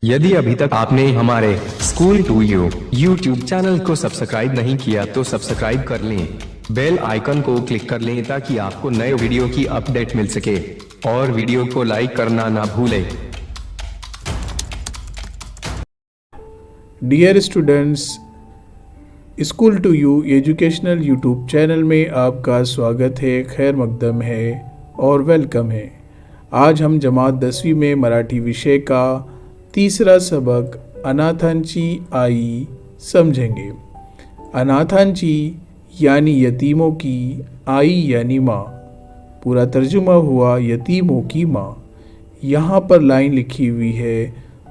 यदि अभी तक आपने हमारे school to you YouTube channel को सब्सक्राइब नहीं किया तो सब्सक्राइब कर लें, बेल आइकन को क्लिक कर लें ताकि आपको नए वीडियो की अपडेट मिल सके और वीडियो को लाइक करना ना भूलें। Dear students, school to you educational YouTube channel में आपका स्वागत है, खैर मकदम है और वेलकम है। आज हम जमात 10वीं में मराठी विषय का तीसरा सबक अनाथांची आई समझेंगे। अनाथांची यानी यतीमों की, आई यानी माँ। पूरा तर्जुमा हुआ यतीमों की माँ। यहाँ पर लाइन लिखी हुई है,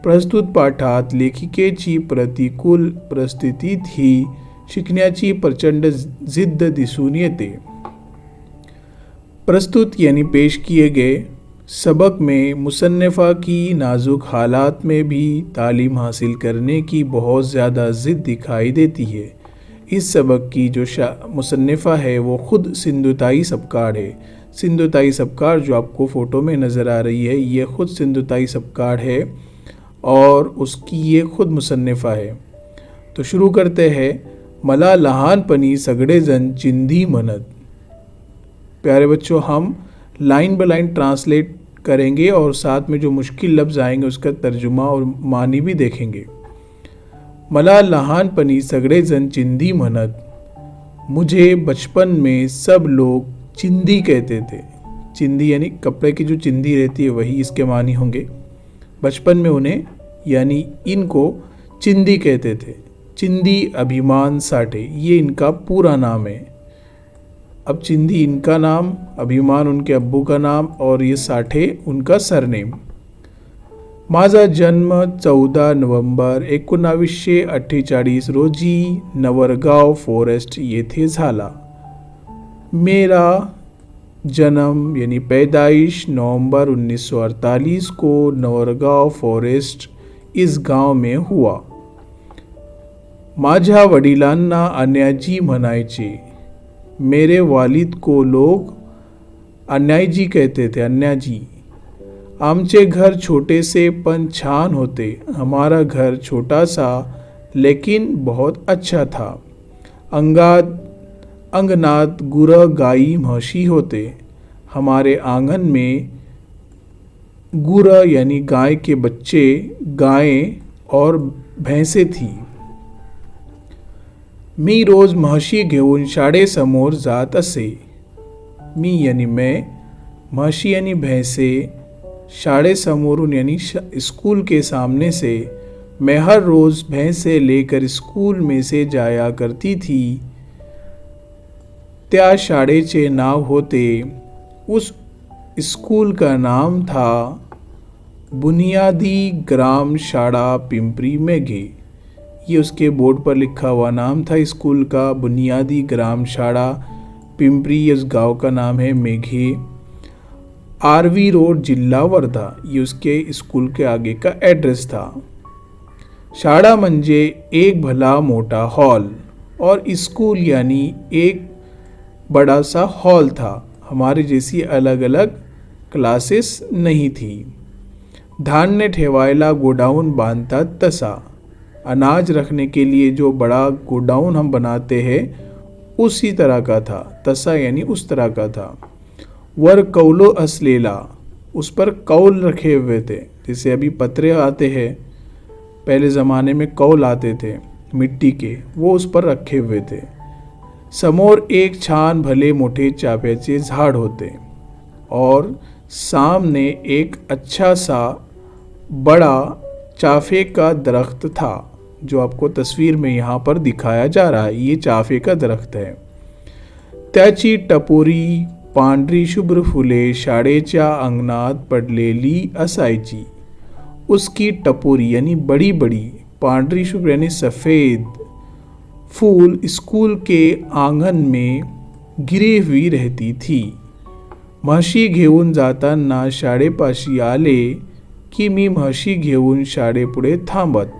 प्रस्तुत पाठात लेखिकेची प्रतिकूल परिस्थितीत ही शिकण्याची प्रचंड जिद्द दिसून येते। प्रस्तुत यानी पेश किए गए सबक में मुसन्निफ़ा की नाजुक हालात में भी तालीम हासिल करने की बहुत ज़्यादा ज़िद दिखाई देती है। इस सबक की जो मुसन्निफ़ा है वो ख़ुद सिंधुताई सपकाड़ है। सिंधुताई सपकाड़ जो आपको फ़ोटो में नज़र आ रही है, ये ख़ुद सिंधुताई सपकाड़ है और उसकी ये ख़ुद मुसन्निफ़ा है। तो शुरू करते हैं। मला लहानपणी सगळेजण चिंधी म्हणत। प्यारे बच्चों, हम लाइन बाय लाइन ट्रांसलेट करेंगे और साथ में जो मुश्किल लफ्ज़ आएंगे उसका तर्जुमा और मानी भी देखेंगे। मला लहानपणी सगळेजण चिंधी म्हणत। मुझे बचपन में सब लोग चिंदी कहते थे। चिंदी यानी कपड़े की जो चिंदी रहती है वही इसके मानी होंगे। बचपन में उन्हें यानी इनको चिंदी कहते थे। चिंदी अभिमान साठे ये इनका पूरा नाम है। अब चिंदी इनका नाम, अभिमान उनके अब्बू का नाम और ये साठे उनका सरनेम। माझा जन्म 14 नोव्हेंबर 1948 रोजी नवरगाव फॉरेस्ट येथे झाला। मेरा जन्म यानी पैदाइश नवंबर 1948 को नवरगाव फॉरेस्ट इस गांव में हुआ। माझ्या वडिलांना अन्याजी म्हणायचे। मेरे वालिद को लोग अन्यायजी कहते थे, अन्याजी। आमचे घर छोटे से पण छान होते। हमारा घर छोटा सा लेकिन बहुत अच्छा था। अंगनात गुरं गाई म्हशी होते। हमारे आंगन में गुरं यानी गाय के बच्चे, गायें और भैंसें थी। मी रोज म्हशी घेऊन शाळेसमोर जात असे। मी यानी मैं, म्हशी यानी भैंसे, शाळेसमोरून यानी स्कूल के सामने से। मैं हर रोज़ भैंसे लेकर स्कूल में से जाया करती थी। त्या शाळेचे नाव होते, उस स्कूल का नाम था बुनियादी ग्राम शाळा पिंपरी मेघे। ये उसके बोर्ड पर लिखा हुआ नाम था स्कूल का, बुनियादी ग्राम शाळा पिंपरी। इस गांव का नाम है मेघे। आरवी रोड, जिला वर्धा, ये उसके स्कूल के आगे का एड्रेस था। शाळा म्हणजे एक भला मोटा हॉल और स्कूल यानी एक बड़ा सा हॉल था। हमारे जैसी अलग अलग क्लासेस नहीं थी। धान्य ठेवायला गोडाऊन बांधतात तसा। अनाज रखने के लिए जो बड़ा गोडाउन हम बनाते हैं उसी तरह का था। तसा यानी उस तरह का था। वर कौलो असलेला, उस पर कौल रखे हुए थे। जैसे अभी पत्रे आते हैं, पहले ज़माने में कौल आते थे मिट्टी के, वो उस पर रखे हुए थे। समोर एक छान भले मोठे चाफ्याचे झाड़ होते और सामने एक अच्छा सा बड़ा चाफे का दरख्त था। जो आपको तस्वीर में यहाँ पर दिखाया जा रहा है ये चाफे का दरख्त है। त्याची टपोरी पांढरी शुभ्र फुले शाळेच्या अंगणात पडलेली असायची। उसकी टपोरी यानी बड़ी बड़ी, पांढरी शुभ्र यानी सफ़ेद फूल स्कूल के आंगन में गिरी हुई रहती थी। म्हशी घेऊन जाताना शाळेपाशी आले कि मी म्हशी घेऊन शाळेपुढे थांबत।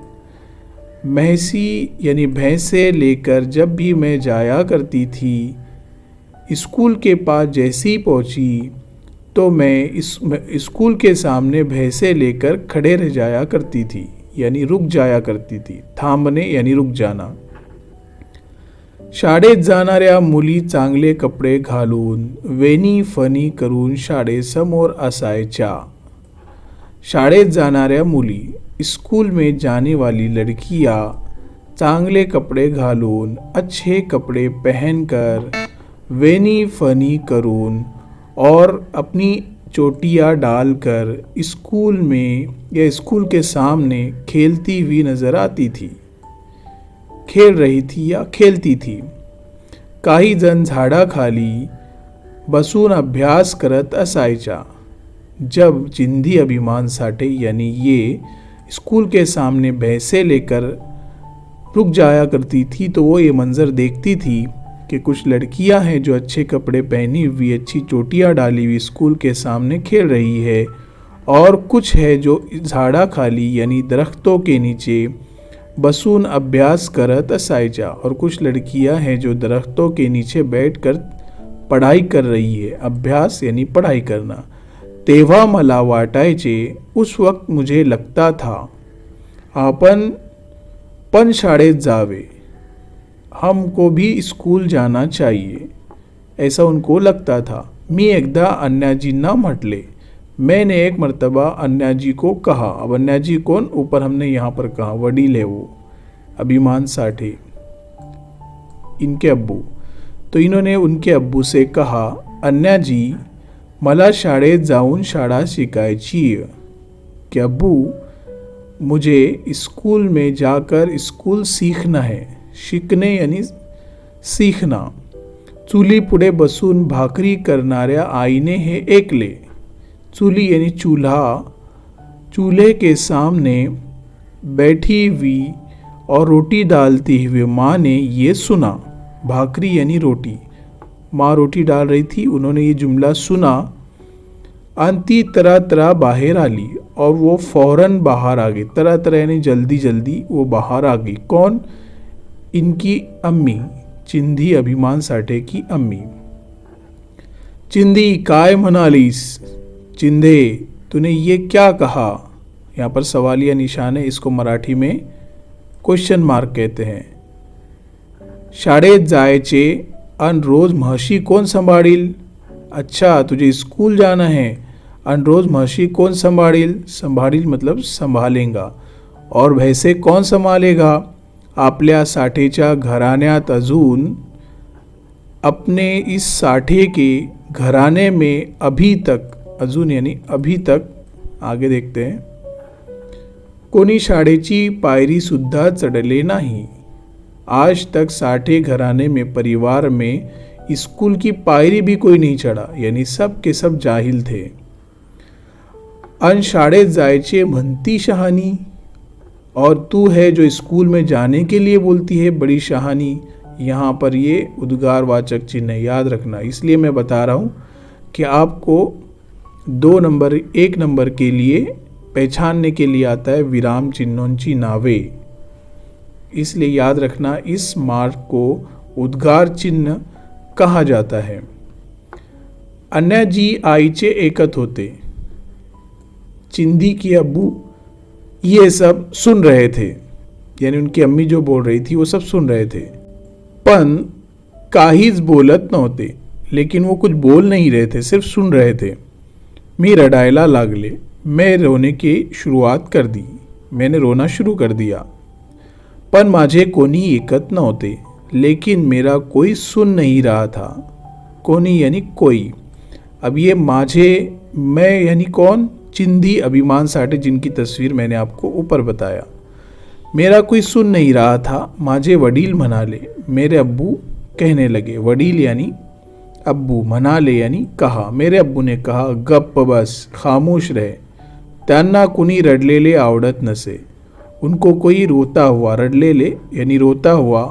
भैंसी यानी भैंसे लेकर जब भी मैं जाया करती थी, स्कूल के पास जैसी ही पहुंची तो मैं स्कूल के सामने भैंसे लेकर खड़े रह जाया करती थी। यानी रुक जाया करती थी, थांबणे यानी रुक जाना। शाळेत जाणाऱ्या मुली चांगले कपडे घालून वेणी फणी करून शाळेसमोर असायच्या। शाळेत जाणाऱ्या मुली, स्कूल में जाने वाली लड़कियां चांगले कपड़े घालून, अच्छे कपड़े पहनकर, वेनी फनी करून और अपनी चोटियाँ डालकर स्कूल में या स्कूल के सामने खेलती हुई नजर आती थी, खेल रही थी या खेलती थी। काही जण झाडाखाली बसून अभ्यास करत असायच्या। जब चिंधी अभिमान साठे यानी ये स्कूल के सामने भैंसे लेकर रुक जाया करती थी तो वो ये मंज़र देखती थी कि कुछ लड़कियां हैं जो अच्छे कपड़े पहनी हुई, अच्छी चोटियाँ डाली हुई स्कूल के सामने खेल रही है, और कुछ है जो झाड़ा खाली यानी दरख्तों के नीचे बसून अभ्यास करत असायच्या, और कुछ लड़कियां हैं जो दरख्तों के नीचे बैठकर पढ़ाई कर रही है। अभ्यास यानी पढ़ाई करना। तेव्हा मला वाटायचे, उस वक्त मुझे लगता था, आपण पण शाळेत जावे, हमको भी स्कूल जाना चाहिए, ऐसा उनको लगता था। मी एकदा अन्याजींना म्हटले, मैंने एक मर्तबा अन्याजी को कहा। अब अन्याजी कौन, ऊपर हमने यहाँ पर कहा वडील है वो, अभिमान साठे इनके अब्बू। तो इन्होंने उनके अब्बू से कहा, अन्याजी मला शाळेत जाऊन शाळा शिकायची कि अब्बू मुझे स्कूल में जाकर स्कूल सीखना है। शिकणे यानी सीखना। चुली पुढे बसून भाकरी करणाऱ्या आईने हे ऐकले। चुली यानी चूल्हा, चूल्हे के सामने बैठी हुई और रोटी डालती हुई माँ ने ये सुना। भाकरी यानी रोटी, माँ रोटी डाल रही थी, उन्होंने ये जुमला सुना। अंती तरह तरह बाहर आली और वो फौरन बाहर आ गई। तरह तरह यानी जल्दी जल्दी वो बाहर आ गई। कौन, इनकी अम्मी, चिंधी अभिमान साठे की अम्मी। चिंधी काय म्हणालीस, चिंधे तूने ये क्या कहा। यहाँ पर सवालिया निशान है, इसको मराठी में क्वेश्चन मार्क कहते हैं। शाळेत जायचे अन रोज म्हशी कोण सांभाळील। अच्छा तुझे स्कूल जाना है, अन रोज म्हशी कौन संभाळील। संभाळील मतलब संभालेगा। और भैंसे कौन संभालेगा। आपल्या साठेच्या घराण्यात अजून, अपने इस साठे के घराने में अभी तक, अजून यानी अभी तक, आगे देखते हैं, कोणी शाळेची पायरी सुद्धा चढले नाही। आज तक साठे घराने में परिवार में स्कूल की पायरी भी कोई नहीं चढ़ा, यानी सब के सब जाहिल थे। अन शाळेत जायचे म्हणती शहानी, और तू है जो स्कूल में जाने के लिए बोलती है बड़ी शहानी। यहाँ पर ये उद्गारवाचक चिन्ह है, याद रखना। इसलिए मैं बता रहा हूँ कि आपको 2 नंबर 1 नंबर के लिए पहचानने के लिए आता है विराम चिन्होंची नावे। इसलिए याद रखना, इस मार्क को उद्गार चिन्ह कहा जाता है। अन्याजी आईचे एकत होते। चिंधी की अब्बू ये सब सुन रहे थे, यानी उनकी अम्मी जो बोल रही थी वो सब सुन रहे थे, पण काहीच बोलत नव्हते। लेकिन वो कुछ बोल नहीं रहे थे, सिर्फ सुन रहे थे। मी रडायला लागले, मैं रोने की शुरुआत कर दी, मैंने रोना शुरू कर दिया। पण माझे कोणी ऐकत नव्हते, लेकिन मेरा कोई सुन नहीं रहा था। कोणी यानी कोई। अब ये माझे, मैं यानी कौन, चिंधी अभिमान साठे जिनकी तस्वीर मैंने आपको ऊपर बताया। मेरा कोई सुन नहीं रहा था, माझे वडील म्हणाले, मेरे अब्बू कहने लगे। वडील यानी अब्बू, म्हणाले यानी कहा। मेरे अब्बू ने कहा, गप्प बस, खामोश रहे, त्यांना कुणी रडलेले आवडत नसे। उनको कोई रोता हुआ, रडलेले यानी रोता हुआ,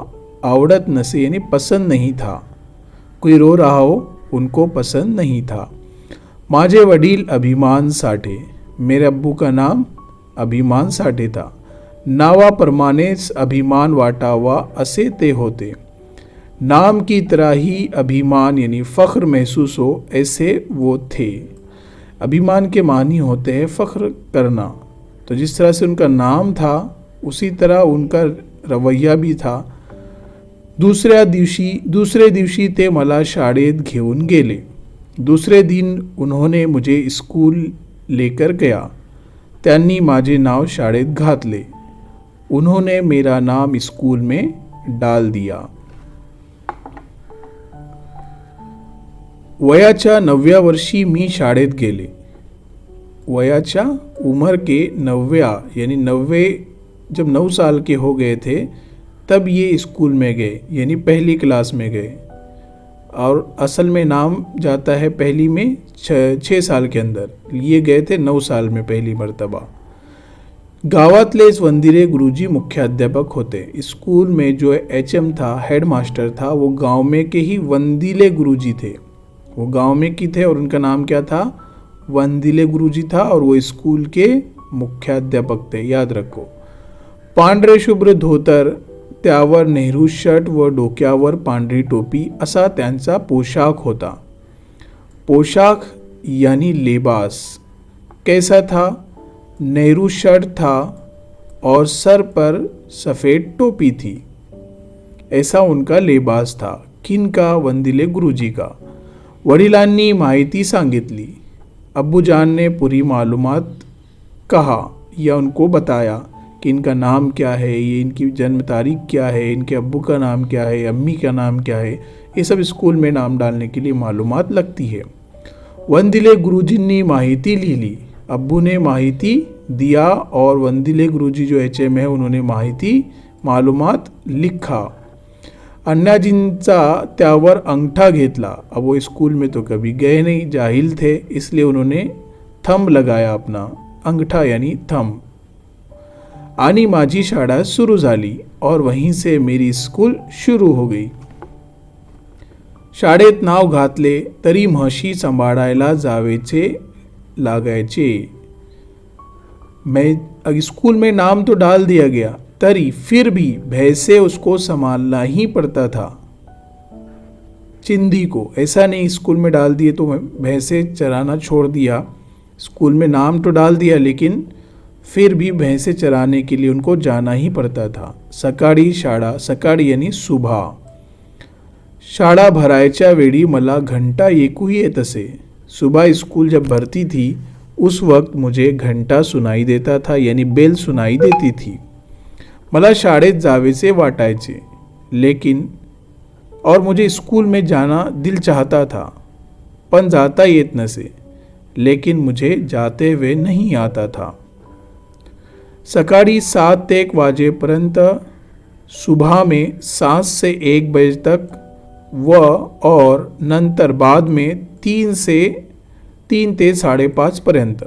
आवडत नसे यानी पसंद नहीं था। कोई रो रहा हो उनको पसंद नहीं था। माझे वडील अभिमान साठे, मेरे अब्बू का नाम अभिमान साठे था। नावाप्रमाणेच अभिमान वाटावा असे ते होते। नाम की तरह ही अभिमान यानी फ़ख्र महसूस हो, ऐसे वो थे। अभिमान के मानी होते हैं फ़ख्र करना, तो जिस तरह से उनका नाम था उसी तरह उनका रवैया भी था. दुसरे दिवशी ते मला शाळेत घेऊन गेले. दुसरे दिन उन्होंने मुझे स्कूल लेकर गया. त्यांनी माझे नाव शाळेत घातले. उन्होंने मेरा नाम स्कूल में डाल दिया. वयाच्या 9व्या वर्षी मी शाळेत गेले. वयाच्या उम्र के 9व्या यानी 90 जब 9 साल के हो गए थे तब ये स्कूल में गए यानी पहली क्लास में गए. और असल में नाम जाता है पहली में 6 साल के अंदर. ये गए थे 9 साल में पहली मर्तबा. गावातलेच वंदिरे गुरुजी मुख्याध्यापक होते. स्कूल में जो HM था, हेड मास्टर था, वो गांव में के ही वंदिले गुरुजी थे. वो गांव में की थे और उनका नाम क्या था? वंदिले गुरुजी था. और वो स्कूल के मुख्याध्यापक थे, याद रखो. पांढरे शुभ्र धोतर, त्यावर नेहरू शर्ट व डोक्यावर पांढरी टोपी असा त्यांचा पोशाख होता. पोशाख यानी लेबास कैसा था? नेहरू शर्ट था और सर पर सफ़ेद टोपी थी. ऐसा उनका लेबास था. किनका? वंदिले गुरुजी का. वडिलांनी माहिती सांगितली. अब्बूजान ने पूरी मालूमात कहा या उनको बताया कि इनका नाम क्या है, ये इनकी जन्म तारीख क्या है, इनके अब्बू का नाम क्या है, अम्मी का नाम क्या है. ये सब स्कूल में नाम डालने के लिए मालूमात लगती है. वंदिले गुरुजींनी माहिती लिहिली. अब्बू ने माहिती दिया और वंदिले गुरुजी जो HM है उन्होंने माहिती मालूमात लिखा. अन्नाजींचा त्यावर अंगठा घेतला. अब वो स्कूल में तो कभी गए नहीं, जाहिल थे, इसलिए उन्होंने थंब लगाया अपना, अंगठा यानी थंब. आणि माझी शाळा सुरू झाली और वहीं से मेरी स्कूल शुरू हो गई. शाळेत नाव घातले तरी म्हशी सांभाळायला जावेचे लागायचे. मैं स्कूल में नाम तो डाल दिया गया, तरी फिर भी भैंसे उसको संभालना ही पड़ता था. चिंदी को ऐसा नहीं स्कूल में डाल दिए तो भैंसे चराना छोड़ दिया. स्कूल में नाम तो डाल दिया लेकिन फिर भी भैंसे चराने के लिए उनको जाना ही पड़ता था. सकाळी शाळा, सकाळी यानी सुबह. शाळा भरायच्या वेळी मला घंटा ऐकू येत असे. सुबह स्कूल जब भरती थी उस वक्त मुझे घंटा सुनाई देता था यानी बेल सुनाई देती थी. मला शाळेत जावेसे वाटायचे लेकिन और मुझे स्कूल में जाना दिल चाहता था पण जाता येत नसे. लेकिन मुझे जाते हुए नहीं आता था. सकाळी 7 ते 1 वाजेपर्यंत, सुबह में 7 से 1 बजे तक व और नंतर बाद में 3 ते 5:30 पर्यंत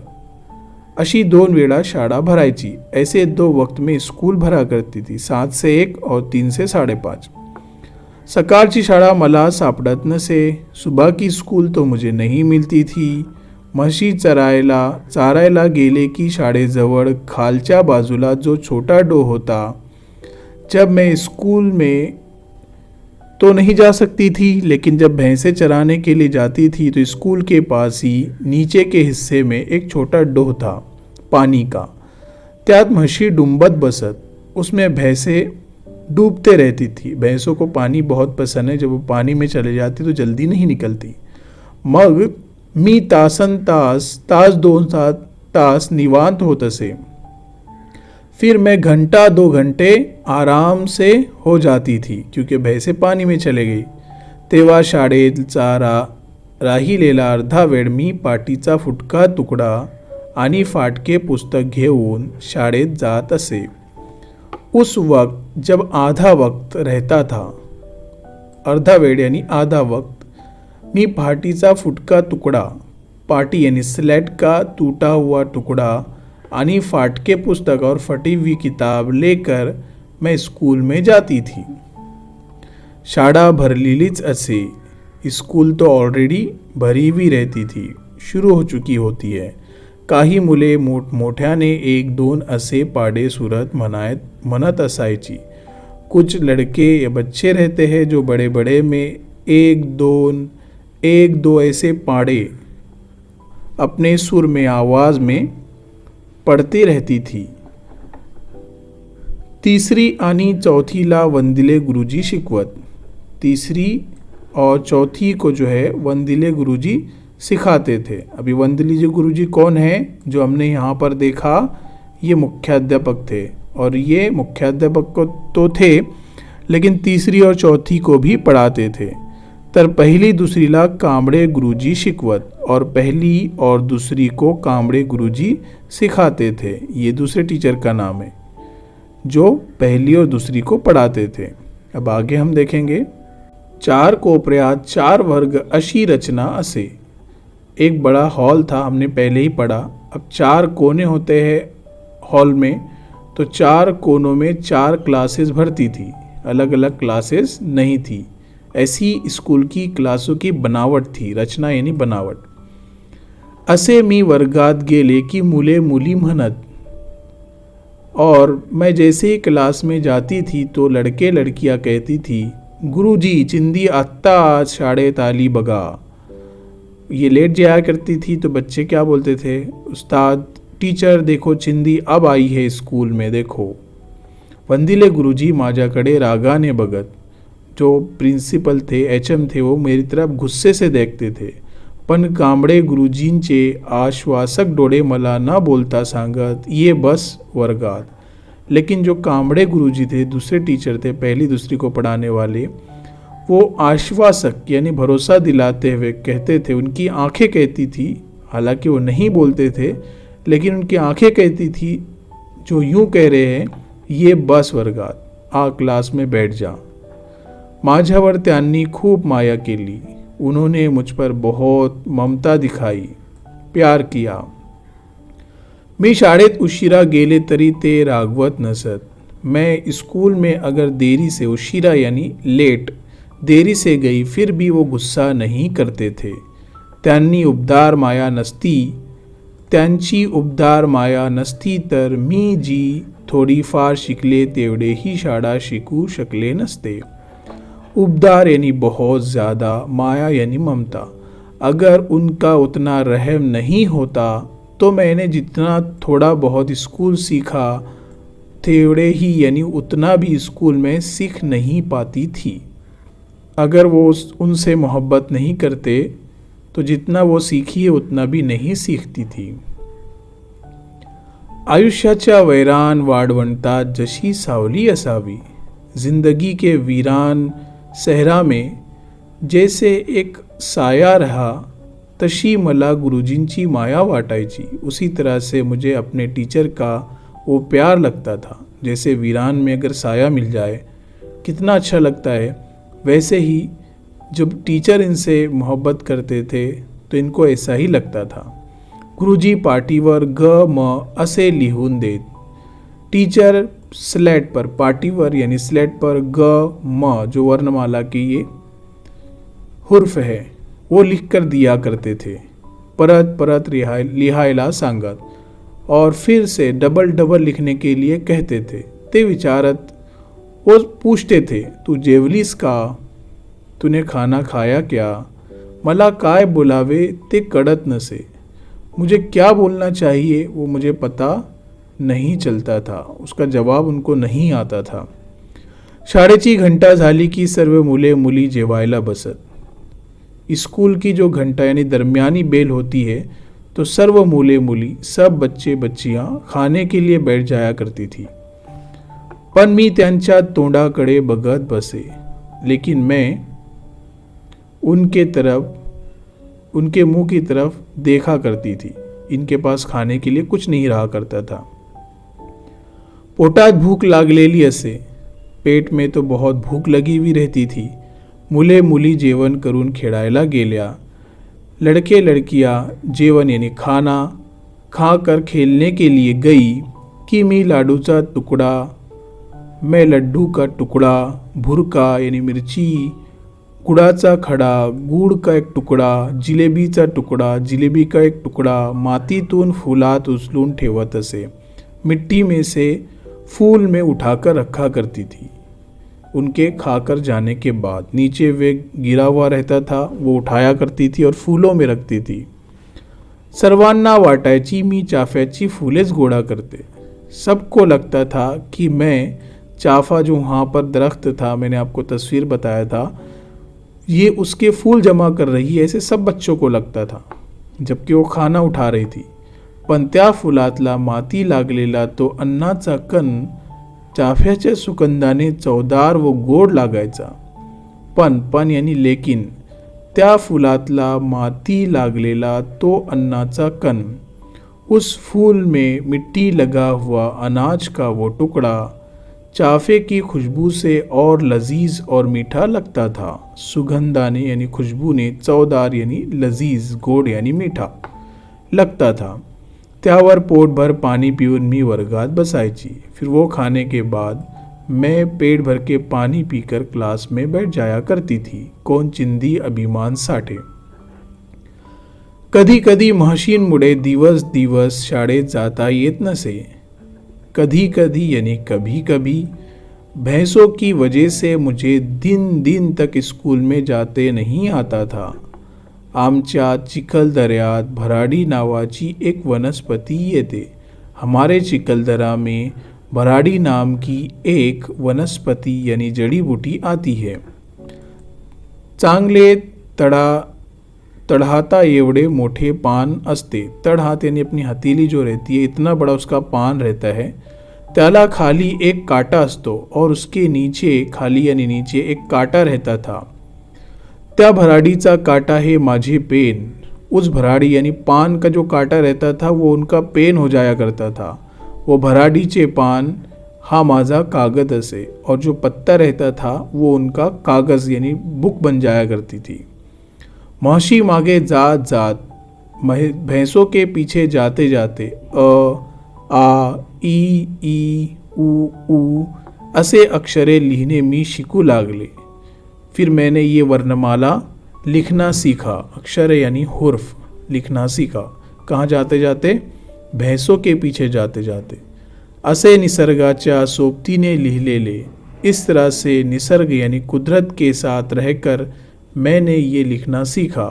अशी 2 वेळा शाळा भरायची. ऐसे 2 वक्त में स्कूल भरा करती थी, 7 से 1 और 3 से 5:30. सकाळची शाळा मला सापडत नसे. सुबह की स्कूल तो मुझे नहीं मिलती थी. म्हशी चारायला गेले की शाळेजवळ खालच्या बाजूला जो छोटा डो होता. जब मैं स्कूल में तो नहीं जा सकती थी लेकिन जब भैंसे चराने के लिए जाती थी तो स्कूल के पास ही नीचे के हिस्से में एक छोटा डोह था पानी का. त्यात म्हशी डुंबत बसत. उसमें भैंसे डूबते रहती थी. भैंसों को पानी बहुत पसंद है. जब वो पानी में चले जाती तो जल्दी नहीं निकलती. मग मी तास 2 तास निवांत होत असे. फिर मैं घंटा 2 घंटे आराम से हो जाती थी क्योंकि भैंसे पानी में चले गई. तेव्हा शाळेचा राहिलेला अर्धा वेळ मी पाटीचा फुटका तुकडा आणि फाटके पुस्तक घेऊन शाळेत जात असे. उस वक्त जब आधा वक्त रहता था, अर्धा वेळ यानी आधा वक्त, मी पाटीचा फुटका टुकड़ा, पाटी यानी स्लेट का टूटा हुआ टुकड़ा आणि फाटके पुस्तक और फटी हुई किताब लेकर मैं स्कूल में जाती थी. शाळा भरलेलीच असे. स्कूल तो ऑलरेडी भरी हुई रहती थी, शुरू हो चुकी होती है. काही मुले मोठमोठ्याने 1-2 असे पाडे सुरत म्हणत असायची. कुछ लड़के या बच्चे रहते हैं जो बड़े बड़े में 1-2 ऐसे पाड़े अपने सुर में आवाज़ में पढ़ते रहती थी. तिसरी आणि चौथीला वंदिले गुरुजी शिकवत. तीसरी और चौथी को जो है वंदिले गुरुजी सिखाते थे. अभी वंदिले गुरुजी कौन है जो हमने यहाँ पर देखा, ये मुख्याध्यापक थे. और ये मुख्याध्यापक को तो थे लेकिन तीसरी और चौथी को भी पढ़ाते थे. तर पहिली दुसरीला कांबळे गुरुजी शिकवत और पहली और दूसरी को कांबळे गुरुजी सिखाते थे. ये दूसरे टीचर का नाम है जो पहली और दूसरी को पढ़ाते थे. अब आगे हम देखेंगे. 4 कोपऱ्यात 4 वर्ग अशी रचना असे. एक बड़ा हॉल था, हमने पहले ही पढ़ा. अब 4 कोने होते हैं हॉल में, तो 4 कोनों में 4 क्लासेस भरती थी. अलग अलग क्लासेस नहीं थी. ऐसी स्कूल की क्लासों की बनावट थी. रचना यानी बनावट. असे मी वर्गात गेले की मुले मुली म्हणत. और मैं जैसे ही क्लास में जाती थी तो लड़के लड़कियां कहती थी, गुरुजी चिंदी आत्ता आज शाळेत आली बघा. ये लेट जाया करती थी तो बच्चे क्या बोलते थे, उस्ताद टीचर देखो चिंदी अब आई है स्कूल में देखो. वंदिले गुरुजी माझ्याकडे रागाने बघत. जो प्रिंसिपल थे, एचएम थे, वो मेरी तरफ गुस्से से देखते थे. पण कांबळे गुरुजींचे आश्वासक डोळे मला न बोलता सांगत, ये बस वर्गात. लेकिन जो कांबळे गुरुजी थे, दूसरे टीचर थे, पहली दूसरी को पढ़ाने वाले, वो आश्वासक यानी भरोसा दिलाते हुए कहते थे. उनकी आंखें कहती थी, हालांकि वो नहीं बोलते थे, लेकिन उनकी आंखें कहती थी जो यूं कह रहे हैं, ये बस वर्गात, आ क्लास में बैठ जा. माझ्यावर त्यांनी खूप माया केली. उन्होंने मुझ पर बहुत ममता दिखाई, प्यार किया. मी शाळेत उशिरा गेले तरी ते रागवत नसत. मैं स्कूल में अगर देरी से, उशिरा यानी लेट, देरी से गई फिर भी वो गुस्सा नहीं करते थे. त्यांची उबदार माया नसती तर मी जी थोडीफार शिकले तेवढेही शाळा शिकू शकले नसते. उबदार यानी बहुत ज़्यादा, माया यानी ममता. अगर उनका उतना रहम नहीं होता तो मैंने जितना थोड़ा बहुत स्कूल सीखा तेवढे ही यानी उतना भी स्कूल में सीख नहीं पाती थी. अगर वो उनसे मोहब्बत नहीं करते तो जितना वो सीखी है उतना भी नहीं सीखती थी. आयुष्याच्या वैरान वाढवंटात जशी सावली असावी. जिंदगी के वीरान सहरा में जैसे एक साया रहा, तशी मला गुरुजींची माया वाटायची. उसी तरह से मुझे अपने टीचर का वो प्यार लगता था. जैसे वीरान में अगर साया मिल जाए कितना अच्छा लगता है, वैसे ही जब टीचर इनसे मोहब्बत करते थे तो इनको ऐसा ही लगता था. गुरुजी पाटीवर ग म असे लिहून देत. टीचर स्लेट पर, पाटीवर यानी स्लेट पर ग म जो वर्णमाला की ये हुर्फ है वो लिख कर दिया करते थे. परत परत लिहायला सांगत और फिर से डबल डबल लिखने के लिए कहते थे. ते विचारत, वो पूछते थे, तू जेवलीस का, तूने खाना खाया क्या. मला काय बोलावे ते कळत नसे. मुझे क्या बोलना चाहिए वो मुझे पता नहीं चलता था. उसका जवाब उनको नहीं आता था. शाळेची घंटा झाली की सर्व मुले मुली जेवायला बसत. स्कूल की जो घंटा यानी दरमियानी बेल होती है तो सर्व मुले मुली, सब बच्चे बच्चियां खाने के लिए बैठ जाया करती थी. पण मी त्यांच्या तोंडाकडे बघत बसे. लेकिन मैं उनके मुंह की तरफ देखा करती थी. इनके पास खाने के लिए कुछ नहीं रहा करता था. पोटात भूक लागलेली असे. पेट में तो बहुत भूक लगी हुई रहती थी. मुले मुली जेवण करून खेळायला गेल्या. लड़के लड़कियां जेवण यानी खाना खाकर खेलने के लिए गई कि मी लाडूचा टुकड़ा, मैं लड्डू का टुकड़ा, भुरका यानी मिर्ची, गुड़ाचा खडा, गुड़ का एक टुकड़ा, जिलेबीचा टुकड़ा, जिलेबी का एक टुकड़ा मातीतून फुलात उचलून ठेवत असे. मिट्टी में से फूल में उठाकर रखा करती थी. उनके खाकर जाने के बाद नीचे वे गिरा हुआ रहता था, वो उठाया करती थी और फूलों में रखती थी. सर्वांना वाटायची मी चाफ्याची फुलेच गोळा करते। सबको लगता था कि मैं चाफा, जो वहाँ पर दरख्त था, मैंने आपको तस्वीर बताया था, ये उसके फूल जमा कर रही है, ऐसे सब बच्चों को लगता था जबकि वो खाना उठा रही थी। पण त्या फुलातला माती लागलेला तो अन्नाचा कण चाफ्याच्या सुगंधाने चवदार व गोड लागायचा। पण यानी लेकिन, त्या फुलातला माती लागलेला तो अन्नाचा कण, उस फूल में मिट्टी लगा हुआ अनाज का वो टुकड़ा चाफे की खुशबू से और लजीज और मीठा लगता था। सुगंधाने यानी खुशबू ने, चवदार यानी लजीज, गोड यानी मीठा लगता था। त्यावर पोटभर पाणी पिऊन मी वर्गात बसायची। फिर वो खाने के बाद मैं पेट भर के पानी पीकर क्लास में बैठ जाया करती थी। कोण? चिंदी अभिमान साठे। कधी कधी महर्षींमुळे दिवस दिवस शाळेत जाता येत नसे। कधी कधी यानी कभी कभी भैंसों की वजह से मुझे दिन दिन तक स्कूल में जाते नहीं आता था। आमच्या चिखलदऱ्यात भराडी नावाची एक वनस्पति येते। हमारे चिखलदरा में भराडी नाम की एक वनस्पति यानी जड़ी बूटी आती है। चांगले तड़हाता एवढे मोटे पान असते। तड़हात यानी अपनी हथेली जो रहती है, इतना बड़ा उसका पान रहता है। त्याला खाली एक काटा असतो और उसके नीचे, खाली यानी नीचे, एक काटा रहता था। त्या भराडीचा काटा है माझे पेन। उस भराडी यानी पान का जो काटा रहता था वो उनका पेन हो जाया करता था। वो भराडीचे पान हा माझा कागद असे, और जो पत्ता रहता था वो उनका कागज़ यानी बुक बन जाया करती थी। महर्षि मागे जात जात, भैंसों के पीछे जाते जाते अ, आ, ई, ऊ असे अक्षरे लिहिणे मी शिकू लागले। फिर मैंने ये वर्णमाला लिखना सीखा। अक्षर यानी हुर्फ, लिखना सीखा। कहाँ जाते जाते? भैंसों के पीछे जाते जाते। असे निसर्गाच्या सोबतीने लिहिलेले। इस तरह से निसर्ग यानी कुदरत के साथ रहकर मैंने ये लिखना सीखा।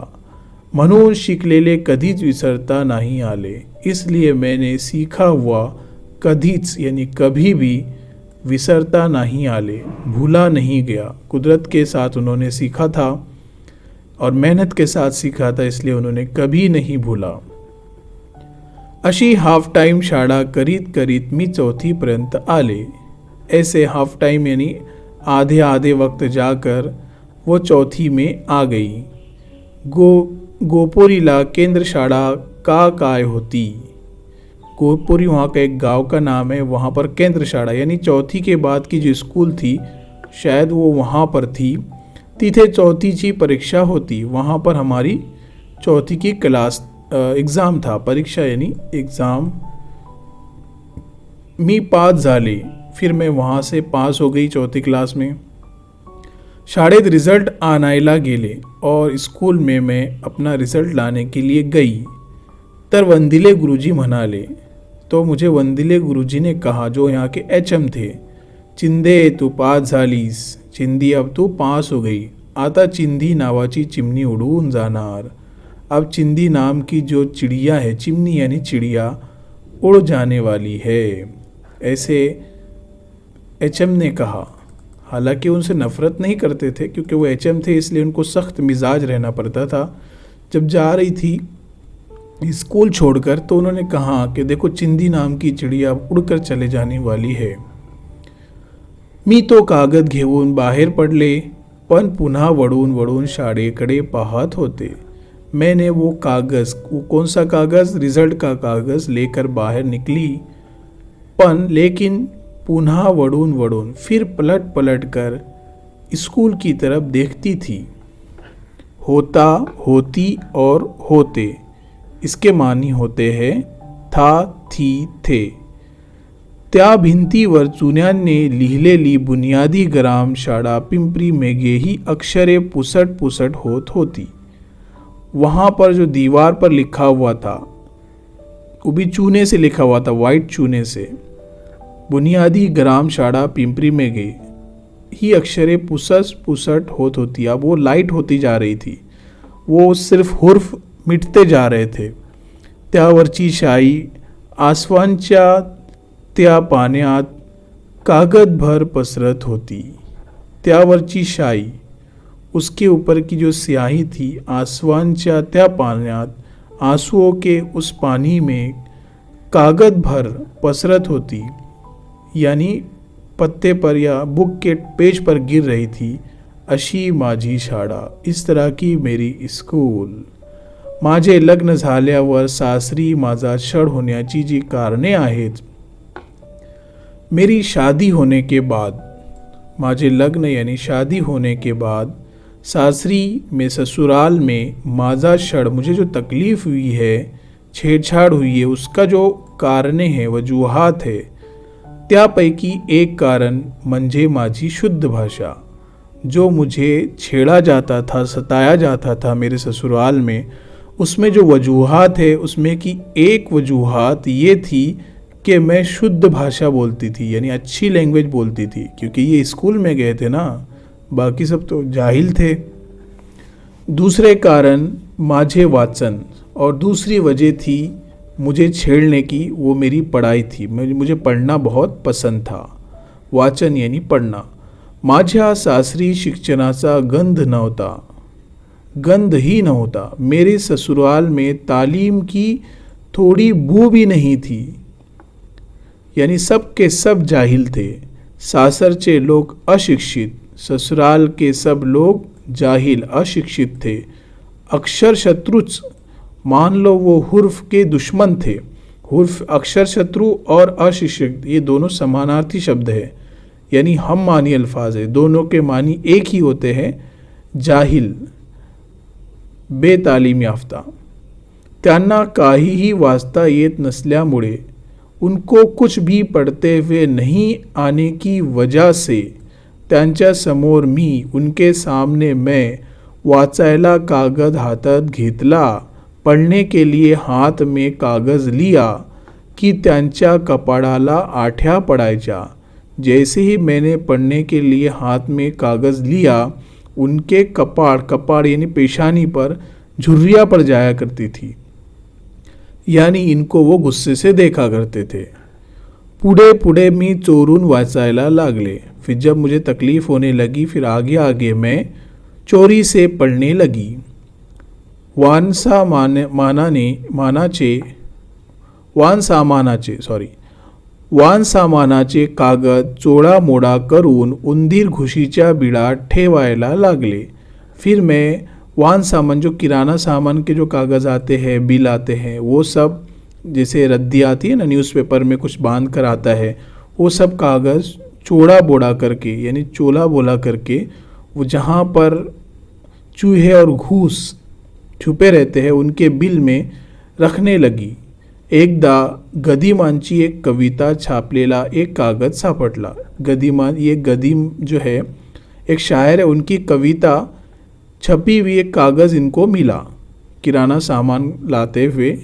म्हणून शिकलेले कधीच विसरता नहीं आले। इसलिए मैंने सीखा हुआ कधीच यानी कभी भी विसरता नहीं आले, भूला नहीं गया। कुदरत के साथ उन्होंने सीखा था और मेहनत के साथ सीखा था, इसलिए उन्होंने कभी नहीं भूला। अशी हाफ टाइम शाळा करीत करीत मी 4थी पर्यंत आले। ऐसे हाफ टाइम यानी आधे आधे वक्त जाकर वो 4थी में आ गई। गोपुरीला केंद्र शाळा का काय होती। गोपुरी वहाँ का एक गांव का नाम है। वहाँ पर केंद्र शाळा यानी 4थी के बाद की जो स्कूल थी, शायद वो वहाँ पर थी। तिथे 4थीची परीक्षा होती। वहाँ पर हमारी 4थी की क्लास एग्ज़ाम था। परीक्षा यानी एग्ज़ाम। मी पास झाले। फिर मैं वहाँ से पास हो गई 4थी क्लास में। शाळेत रिज़ल्ट आणायला गेले और स्कूल में मैं अपना रिज़ल्ट लाने के लिए गई। तर वंदिले गुरुजी म्हणाले, तो मुझे वंदिले गुरुजी ने कहा, जो यहाँ के एचएम थे, चिंदे तू पास झालीस। चिंदी, अब तू पास हो गई। आता चिंदी नावाची चिमणी उडून जाणार। अब चिंदी नाम की जो चिड़िया है, चिमनी यानी चिड़िया, उड़ जाने वाली है। ऐसे एचएम ने कहा। हालांकि उनसे नफ़रत नहीं करते थे, क्योंकि वो एचएम थे, इसलिए उनको सख्त मिजाज रहना पड़ता था। जब जा रही थी स्कूल छोड़कर, तो उन्होंने कहा कि देखो, चिंदी नाम की चिड़िया उड़कर चले जाने वाली है। मी तो कागद घेऊन बाहेर पडले, पण पुन्हा वळून वळून शाळेकडे पाहत होते। मैंने वो कागज़, वो कौन सा कागज़? रिज़ल्ट का कागज़ लेकर बाहर निकली, लेकिन पुनः वड़ून वड़ून फिर पलट पलट कर स्कूल की तरफ देखती थी। होता, होती और होते, इसके मानी होते हैं था, थी, थे। त्या भिंतीवर चुन्यांनी लिहिलेली बुनियादी ग्राम शाळा पिंपरी मेघे ही अक्षरे पुसट पुसट होत होती। वहाँ पर जो दीवार पर लिखा हुआ था, वो भी चूने से लिखा हुआ था, वाइट चूने से, बुनियादी ग्राम शाळा पिंपरी मेघे, ही अक्षरे पुसट पुसट होत होती। अब वो लाइट होती जा रही थी, वो सिर्फ हुर्फ मिटते जा रहे थे। त्यावरची शाई आसवांच्या त्या पाण्यात कागदभर पसरत होती। त्यावरची शाई, उसके ऊपर की जो स्याही थी, आसवांच्या त्या पाण्यात आंसुओं के उस पानी में कागज भर पसरत होती, यानी पत्ते पर या बुक के पेज पर गिर रही थी। अशी माझी शाळा, इस तरह की मेरी स्कूल। माझे लग्न झाल्यावर सासरी माझा छळ होण्याची जी कारणे आहेत, मेरी शादी होने के बाद, माझे लग्न यानी शादी होने के बाद सासरी में, ससुराल में माझा छळ, मुझे जो तकलीफ़ हुई है, छेड़छाड़ हुई है, उसका जो कारणे है, वजूहात है, त्यापैकी एक कारण म्हणजे माझी शुद्ध भाषा। जो मुझे छेड़ा जाता था, सताया जाता था मेरे ससुराल में, उसमें जो वजूहात है, उसमें की एक वजूहात ये थी कि मैं शुद्ध भाषा बोलती थी, यानी अच्छी लैंग्वेज बोलती थी, क्योंकि ये स्कूल में गए थे ना, बाकी सब तो जाहिल थे। दूसरे कारण माझे वाचन, और दूसरी वजह थी मुझे छेड़ने की, वो मेरी पढ़ाई थी। मुझे पढ़ना बहुत पसंद था। वाचन यानी पढ़ना। माझ्या सासरी शिक्षणाचा गंध नव्हता, गंध ही नव्हता। मेरे ससुराल में तालीम की थोड़ी बू भी नहीं थी, यानी सब के सब जाहिल थे। सासरचे लोग अशिक्षित, ससुराल के सब लोग जाहिल अशिक्षित थे। अक्षर शत्रुच, मान लो वो हुर्फ के दुश्मन थे। हुर्फ, अक्षर शत्रु और अशिक्षित ये दोनों समानार्थी शब्द है, यानी हम मानी अल्फाज है, दोनों के मानी एक ही होते हैं, जाहिल, बेतालीम याफ्ता। त्यांना काहीही वाचता येत नसल्यामुळे, उनको कुछ भी पढ़ते हुए नहीं आने की वजह से, त्यांच्या समोर मी, उनके सामने मैं, वाचायला कागद हातात घेतला, पढ़ने के लिए हाथ में कागज़ लिया कि त्यांच्या कपाळाला आठ्या पडायच्या। जैसे ही मैंने पढ़ने के लिए हाथ में कागज़ लिया, उनके कपाड़ यानी पेशानी पर झुर्रियाँ पड़ जाया करती थी, यानी इनको वो गुस्से से देखा करते थे। पुढे पुढे मी चोरून वाचायला लागले। फिर जब मुझे तकलीफ़ होने लगी, फिर आगे आगे मैं चोरी से पढ़ने लगी। वान सामानाचे कागद चोळामोडा करून उंदीर घुशीच्या बिळात ठेवायला लागले। फिर मैं वान सामान, जो किराना सामान के जो कागज़ आते हैं, बिल आते हैं, वो सब, जैसे रद्दी आती है ना, न्यूज़पेपर में कुछ बांध कर आता है, वो सब कागज़ चोड़ा बोड़ा करके, यानी चोला बोला करके, वो जहाँ पर चूहे और घूस छुपे रहते हैं, उनके बिल में रखने लगी। एकदा गदिमांची एक कविता छापलेला एक कागद सापडला। गदिमान, ये गदीम जो है एक शायर है, उनकी कविता छपी हुई एक कागज़ इनको मिला किराना सामान लाते हुए,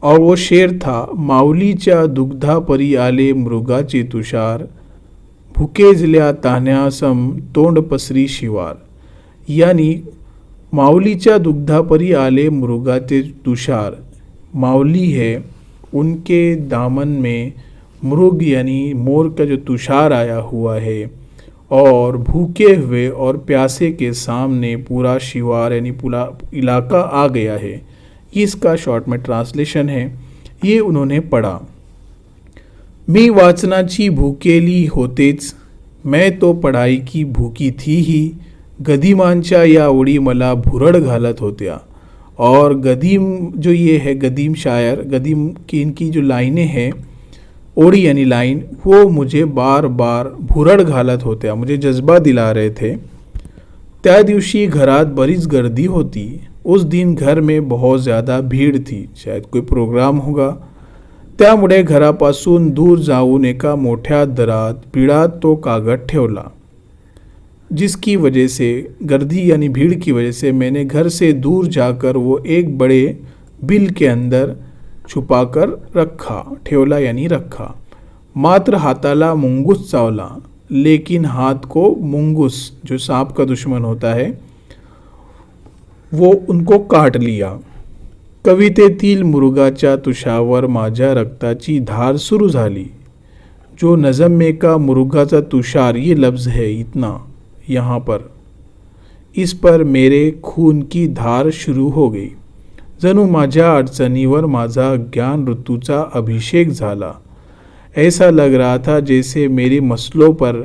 और वो शेर था, माऊलीच्या दुग्धापरी आले मृगाचे तुषार, भुकेजल्या तान्यासम तोंड पसरी शिवार। यानी माऊलीच्या दुग्धापरी आले मृगाचे तुषार, माऊली है, उनके दामन में मृग यानी मोर का जो तुषार आया हुआ है, और भूखे हुए और प्यासे के सामने पूरा शिवार यानी पूरा इलाका आ गया है। ये इसका शॉर्ट में ट्रांसलेशन है। ये उन्होंने पढ़ा। मी वाचनाची भूकेली होतेच, मैं तो पढ़ाई की भूकी थी ही। गदिमांच्या या ओळी मला भुरड़ घालत होत्या। और गदीम जो ये है, गदीम शायर, गदीम की इनकी जो लाइनें हैं, ओड़ी यानी लाइन, वो मुझे बार बार भुरड़ घालत होत्या, मुझे जज्बा दिला रहे थे। त्या दिवशी घरात बरीच गर्दी होती। उस दिन घर में बहुत ज़्यादा भीड़ थी, शायद कोई प्रोग्राम होगा। त्यामुळे घरापासून दूर जाऊन एका मोठ्या दरात बिळात तो कागद ठेवला, जिसकी वजह से, गर्दी यानी भीड़ की वजह से, मैंने घर से दूर जाकर वो एक बड़े बिल के अंदर छुपाकर रखा। ठेवला यानी रखा। मात्र हाताला मुंगूस चावला, लेकिन हाथ को मुंगूस, जो सांप का दुश्मन होता है, वो उनको काट लिया। कवितेतील मुरुगाच्या तुषावर माझ्या रक्ताची धार शुरू झाली. जो नज़म में का मुरुगा तुषार ये लफ्ज़ है इतना यहाँ पर, इस पर मेरे खून की धार शुरू हो गई. जणू माझ्या अडचणीवर माझा ज्ञान ऋतूचा अभिषेक झाला. ऐसा लग रहा था जैसे मेरे मसलों पर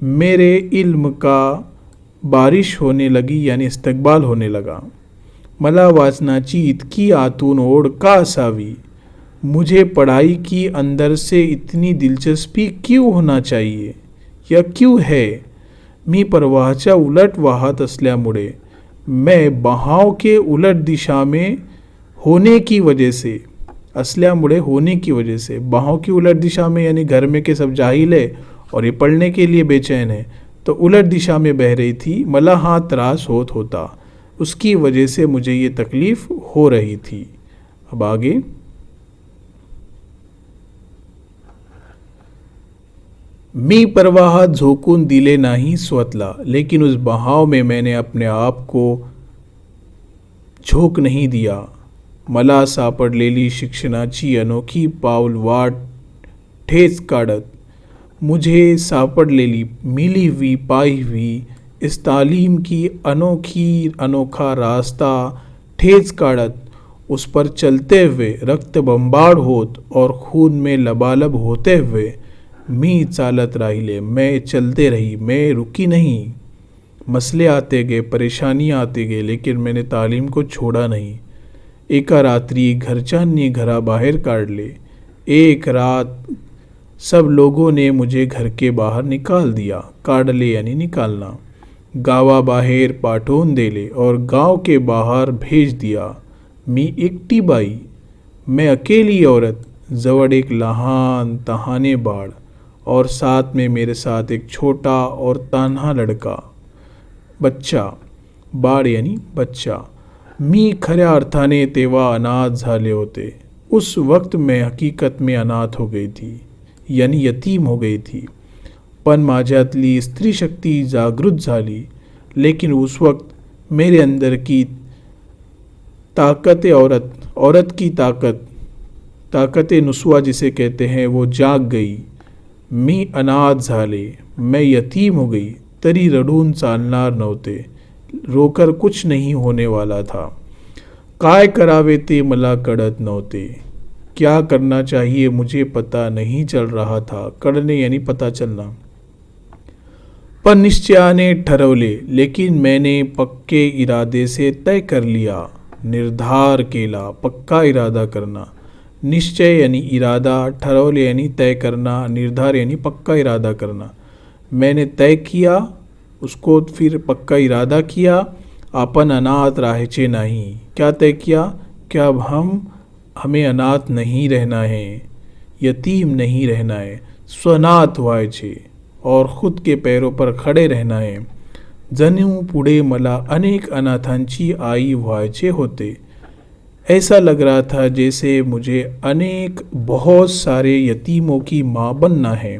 मेरे इल्म का बारिश होने लगी, यानी इस्तकबाल होने लगा. मला वाचनाची इतकी आतून ओढ का असावी? मुझे पढ़ाई की अंदर से इतनी दिलचस्पी क्यों होना चाहिए या क्यों है? मी प्रवाहाच्या उलट वाहत असल्यामुळे, मैं बहाव के उलट दिशा में होने की वजह से, असल्यामुळे होने की वजह से, बहाव की उलट दिशा में यानी घर में के सब जाहिल है और ये पढ़ने के लिए बेचैन है, तो उलट दिशा में बह रही थी. मला हा त्रास होता, उसकी वजह से मुझे ये तकलीफ़ हो रही थी. अब आगे. मी प्रवाहात झोकून दिले नाही स्वतःला, लेकिन उस बहाव में मैंने अपने आप को झोक नहीं दिया. मला सापडलेली शिक्षणाची अनोखी पाऊलवाट ठेच काढत, मुझे सापडलेली मिली हुई पाई हुई इस तालीम की अनोखा रास्ता ठेच काढ़त, उस पर चलते हुए रक्त बम्बाड होत और खून में लबालब होते हुए मी चालत राहिले. मैं चलते रही, मैं रुकी नहीं. मसले आते गए, परेशानियाँ आते गए, लेकिन मैंने तालीम को छोड़ा नहीं. एका रात्री घरच्यांनी घराबाहेर काढले. एक रात सब लोगों ने मुझे घर के बाहर निकाल दिया. काढले यानी निकालना. गावाबाहेर पाठवून दिले और गांव के बाहर भेज दिया. मी एकटी बाई, मैं अकेली औरत, जवळ एक लहान तहाने बाळ और साथ में मेरे साथ एक छोटा और तान्हा लड़का, बच्चा. बाळ यानी बच्चा. मी खऱ्या अर्थाने तेव्हा अनाथ झाले होते. उस वक्त मैं हकीकत में अनाथ हो गई थी, यानी यतीम हो गई थी. पण माझ्यातली स्त्री शक्ति जागृत झाली. लेकिन उस वक्त मेरे अंदर की ताकत औरत की ताकत नुस्वा जिसे कहते हैं, वो जाग गई. मी अनाथ झाले, मैं यतीम हो गई. तरी रडून चालणार नव्हते, रोकर कुछ नहीं होने वाला था. काय करावे ते मला कळत नव्हते. क्या करना चाहिए मुझे पता नहीं चल रहा था. कळणे यानी पता चलना. पर निश्चयाने ठरवले, लेकिन मैंने पक्के इरादे से तय कर लिया. निर्धार केला, पक्का इरादा करना. निश्चय यानी इरादा, ठरवले यानी तय करना, निर्धार यानी पक्का इरादा करना. मैंने तय किया, उसको फिर पक्का इरादा किया. आपण अनाथ राहायचे नहीं. क्या तय किया? क्या अब हमें अनाथ नहीं रहना है, यतीम नहीं रहना है, स्वनाथ व्हायचे और खुद के पैरों पर खड़े रहना है. जणू पुढे मला अनेक अनाथांची आई व्हायचे होते. ऐसा लग रहा था जैसे मुझे बहुत सारे यतीमों की माँ बनना है.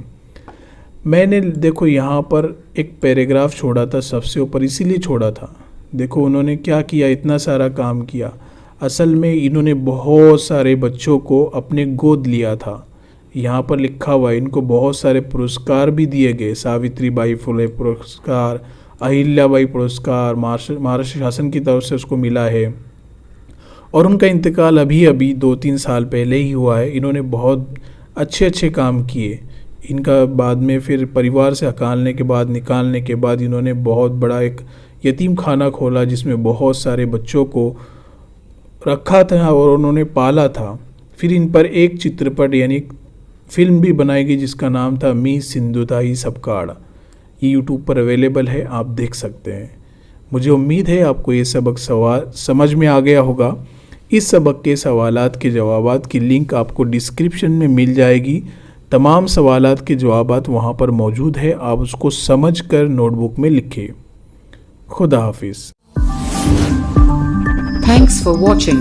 मैंने देखो यहाँ पर एक पैराग्राफ छोड़ा था सबसे ऊपर, इसीलिए छोड़ा था. देखो उन्होंने क्या किया, इतना सारा काम किया. असल में इन्होंने बहुत सारे बच्चों को अपने गोद लिया था. यहाँ पर लिखा हुआ है इनको बहुत सारे पुरस्कार भी दिए गए. सावित्रीबाई फुले पुरस्कार, अहिल्याबाई पुरस्कार महाराष्ट्र शासन की तरफ से उसको मिला है. और उनका इंतकाल अभी 2-3 साल पहले ही हुआ है. इन्होंने बहुत अच्छे काम किए. इनका बाद में फिर परिवार से निकालने के बाद इन्होंने बहुत बड़ा एक यतीम खाना खोला, जिसमें बहुत सारे बच्चों को रखा था और उन्होंने पाला था. फिर इन पर एक चित्रपट यानी फिल्म भी बनाई गई जिसका नाम था मी सिंधुताई सपकाळ. ये यूट्यूब पर अवेलेबल है, आप देख सकते हैं. मुझे उम्मीद है आपको ये सबक समझ में आ गया होगा. इस सबक के सवालात के जवाबात की लिंक आपको डिस्क्रिप्शन में मिल जाएगी. तमाम सवालात के जवाबात वहाँ पर मौजूद है. आप उसको समझ कर नोटबुक में लिखें. खुदा हाफिज़. Thanks for watching.